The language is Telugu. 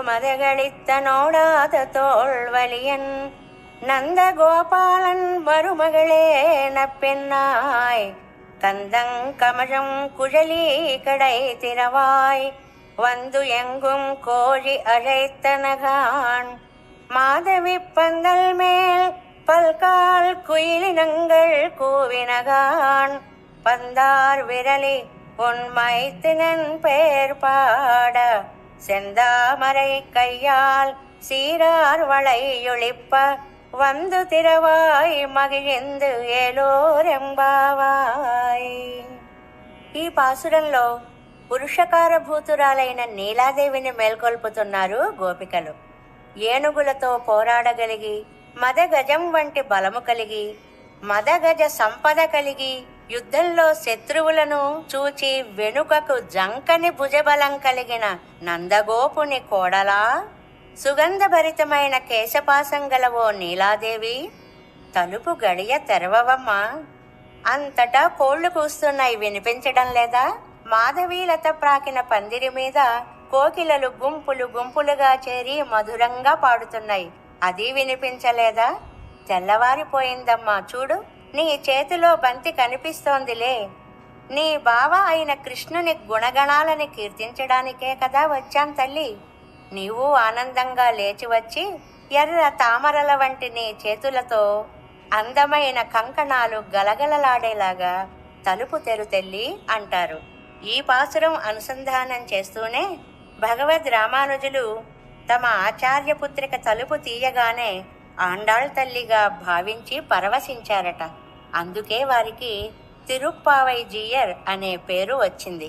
மதகளித்த தோள்வலியன் நந்தகோபாலன் மருமகளே நப்பெண்ணாய் கந்தங்கமழம் குழலி கடை திறவாய் வந்து எங்கும் கோழி அழைத்தனகான் மாதவி பந்தல் மேல் பல்கால் குயிலினங்கள் கூவினகான் பந்தார் விரலி உன்மைத்தினன் பெயர் பாட செந்தாமரை கையால் சீரார் வளையொளிப்ப வந்து திரவாய் మగిழிందు ఏలోరెంబావాయ్. ఈ పాసురంలో పురుషకారభూతురాలైన నీలాదేవిని మేల్కొల్పుతున్నారు గోపికలు. ఏనుగులతో పోరాడగలిగి మదగజం వంటి బలము కలిగి మదగజ సంపద కలిగి యుద్ధంలో శత్రువులను చూచి వెనుకకు జంకని భుజబలం కలిగిన నందగోపుని కోడలా, సుగంధభరితమైన కేశపాసం గలవో నీలాదేవి, తలుపు గడియ తెరవవమ్మా. అంతటా కోళ్లు కూస్తున్నాయి, వినిపించడం లేదా? మాధవీలత ప్రాకిన పందిరి మీద కోకిలలు గుంపులు గుంపులుగా చేరి మధురంగా పాడుతున్నాయి, అది వినిపించలేదా? తెల్లవారిపోయిందమ్మా, చూడు నీ చేతిలో బంతి కనిపిస్తోందిలే. నీ బావ అయిన కృష్ణుని గుణగణాలని కీర్తించడానికే కదా వచ్చాం తల్లి. నీవు ఆనందంగా లేచి వచ్చి ఎర్ర తామరల వంటి నీ చేతులతో అందమైన కంకణాలు గలగలలాడేలాగా తలుపు తెరు తెల్లి అంటారు. ఈ పాసురం అనుసంధానం చేస్తూనే భగవద్ రామానుజులు తమ ఆచార్యపుత్రిక తలుపు తీయగానే ఆండాళ్ తల్లిగా భావించి పరవశించారట. అందుకే వారికి తిరుప్పావై జీయర్ అనే పేరు వచ్చింది.